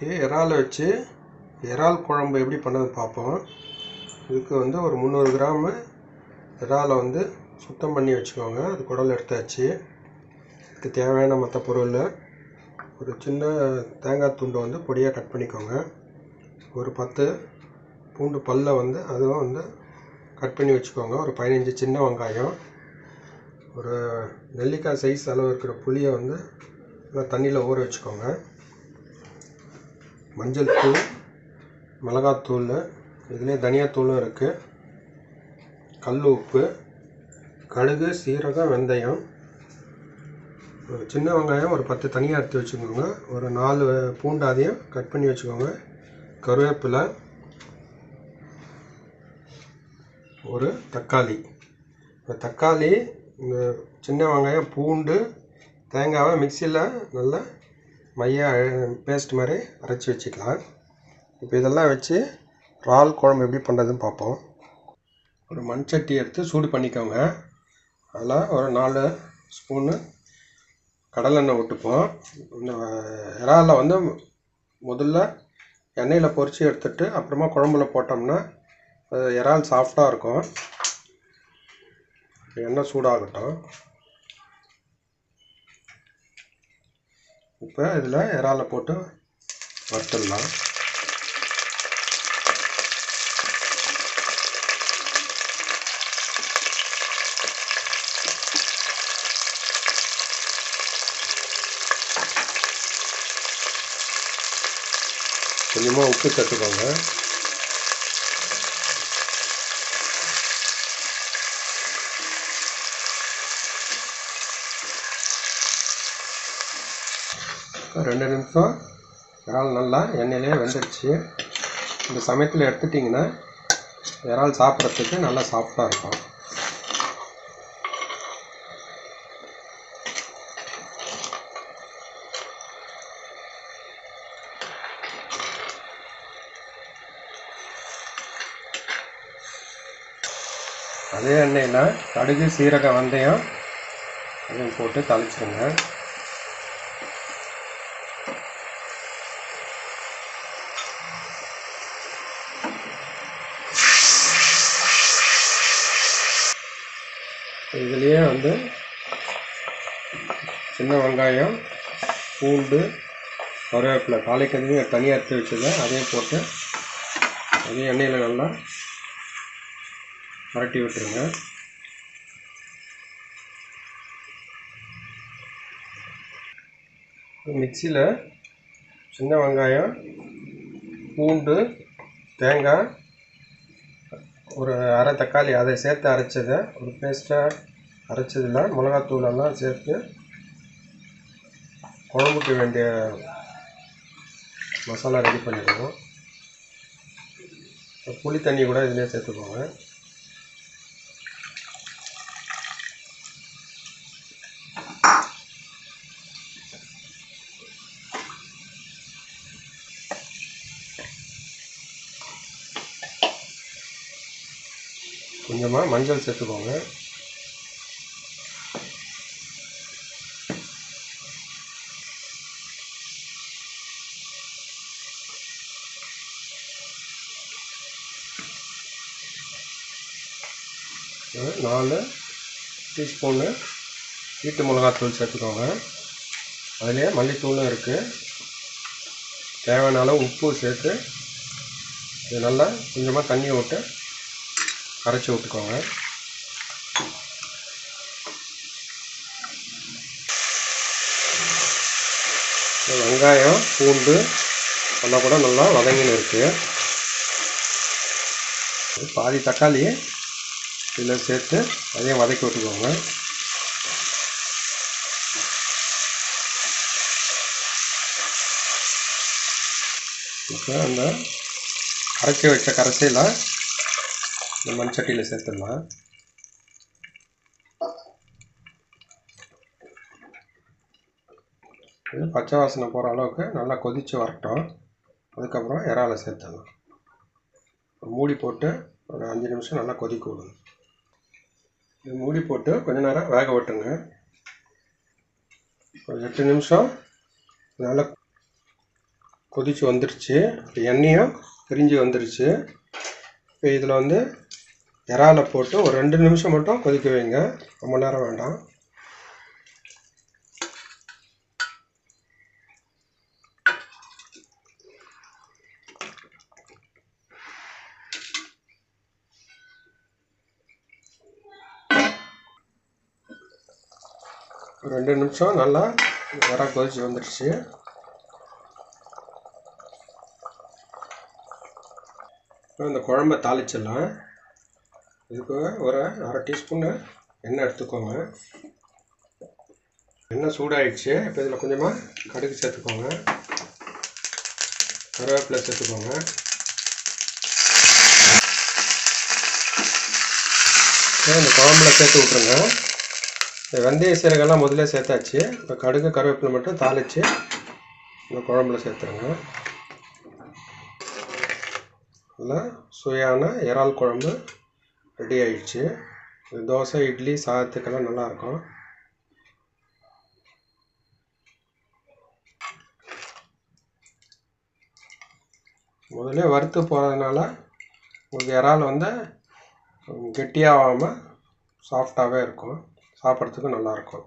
இன்றைக்கி இறால் வச்சு இறால் குழம்பு எப்படி பண்ணது பார்ப்போம். இதுக்கு வந்து ஒரு 300 கிராமு இறாலை வந்து சுத்தம் பண்ணி வச்சுக்கோங்க. அது குடல் எடுத்தாச்சு. இதுக்கு தேவையான மற்ற பொருள், ஒரு சின்ன தேங்காய் துண்டை வந்து பொடியாக கட் பண்ணிக்கோங்க. ஒரு 10 பூண்டு பல்லை வந்து அதுவும் வந்து கட் பண்ணி வச்சுக்கோங்க. ஒரு 15 சின்ன வெங்காயம், ஒரு நெல்லிக்காய் சைஸ் அளவு இருக்கிற புளியை வந்து தண்ணியில் ஊற வச்சுக்கோங்க. மஞ்சள் தூள், மிளகாத்தூள், இதுலேயே தனியாத்தூளும் இருக்குது, கல் உப்பு, கடுகு, சீரகம், வெந்தயம், ஒரு சின்ன வெங்காயம் ஒரு 10 தனியாக எடுத்து வச்சுக்கோங்க. ஒரு 4 பூண்டு அதையும் கட் பண்ணி வச்சுக்கோங்க. கருவேப்பிலை, ஒரு தக்காளி. தக்காளி, இந்த சின்ன வெங்காயம், பூண்டு, தேங்காவை மிக்சியில் நல்லா மைய பேஸ்ட் மாதிரி அரைச்சி வச்சுக்கலாம். இப்போ இதெல்லாம் வச்சு இறால் குழம்பு எப்படி பண்ணுறதுன்னு பார்ப்போம். ஒரு மண் சட்டி எடுத்து சூடு பண்ணிக்கோங்க. அதில் ஒரு 4 ஸ்பூனு கடலெண்ணெய் விட்டுப்போம். இந்த இறாலை வந்து முதல்ல எண்ணெயில் பொரித்து எடுத்துட்டு அப்புறமா குழம்புல போட்டோம்னா இறால் சாஃப்டாக இருக்கும். எண்ணெய் சூடாகட்டும். இப்போ இதில் இறாலை போட்டு வறுத்துடலாம். கொஞ்சமாக உப்பு சேர்த்துக்கோங்க. ரெண்டு நிமிஷம் இறால் நல்லா எண்ணெயிலே வெந்துடுச்சு. இந்த சமயத்தில் எடுத்துட்டிங்கன்னா இறால் சாப்பிட்றதுக்கு நல்லா சாஃப்டாக இருக்கும். அதே எண்ணெயில் கடுகு, சீரகம், வெந்தயம் அதையும் போட்டு தாளிச்சிடுங்க. இதுலேயே வந்து சின்ன வெங்காயம், பூண்டு, கருவேப்பிலை, தாளிக்கிறதையும் தனியாக எடுத்து வச்சுருங்க. அதையும் போட்டு அதையும் எண்ணெயில் நல்லா பரட்டி விட்டுருங்க. மிக்சியில் சின்ன வெங்காயம், பூண்டு, தேங்காய், ஒரு அரை தக்காளி அதை சேர்த்து அரைச்சதை ஒரு பேஸ்ட்டாக அரைச்சதில் மிளகாத்தூளெல்லாம் சேர்த்து குழம்புக்கு வேண்டிய மசாலா ரெடி பண்ணிடுவோம். புளி தண்ணி கூட இதிலே சேர்த்துக்கோங்க. கொஞ்சமாக மஞ்சள் சேர்த்துக்கோங்க. ஒரு 4 டீஸ்பூனு வீட்டு மிளகாத்தூள் சேர்த்துக்கோங்க. அதுலேயே மல்லித்தூளும் இருக்குது. தேவையான அளவு உப்பு சேர்த்து இது நல்லா கொஞ்சமாக தண்ணி விட்டு கரைச்சி விட்டுக்கோங்க. வெங்காயம், பூண்டு எல்லாம் கூட நல்லா வதங்கின்னு இருக்குது. பாதி தக்காளி இதில் சேர்த்து அதையும் வதக்கி விட்டுக்கோங்க. இப்போ அந்த கரைச்சி வச்ச கரைசையில் இந்த மண் சட்டியில் சேர்த்துடலாம். இது பச்சை வாசனை போகிற அளவுக்கு நல்லா கொதித்து வரட்டும். அதுக்கப்புறம் இறாலை சேர்த்துடலாம். மூடி போட்டு ஒரு 5 நிமிஷம் நல்லா கொதிக்க விடுங்க. இது மூடி போட்டு கொஞ்ச நேரம் வேக விட்டுருங்க. ஒரு 8 நிமிஷம் நல்லா கொதிச்சு வந்துருச்சு. இப்போ எண்ணெயும் பிரிஞ்சு வந்துருச்சு. இப்போ இதில் வந்து இறாலை போட்டு ஒரு 2 நிமிஷம் மட்டும் கொதிக்க வைங்க, ரொம்ப நேரம் வேண்டாம். ஒரு 2 நிமிஷம் நல்லா இறா கொதிச்சு வந்துடுச்சு. இப்போ இந்த குழம்பை தாளிச்சிடலாம். இதுக்கு ஒரு 1/2 டீஸ்பூனு எண்ணெய் எடுத்துக்கோங்க. எண்ணெய் சூடாகிடுச்சு. இப்போ இதில் கொஞ்சமாக கடுகு சேர்த்துக்கோங்க, கருவேப்பிலை சேர்த்துக்கோங்க. இந்த குழம்புல சேர்த்து விட்ருங்க. இந்த வெந்தய சீரகெல்லாம் முதல்ல சேர்த்தாச்சு. இப்போ கடுகு கருவேப்பிலை மட்டும் தாளித்து இந்த குழம்புல சேர்த்துருங்க. நல்லா சுவையான இறால் குழம்பு ரெடி ஆயிடுச்சு. இது தோசை, இட்லி, சாதத்துக்கெல்லாம் நல்லாயிருக்கும். முதல்ல வறுத்து போகிறதுனால உங்களுக்கு இறால் வந்து கெட்டியாகாமல் சாஃப்டாகவே இருக்கும், சாப்பிட்றதுக்கு நல்லாயிருக்கும்.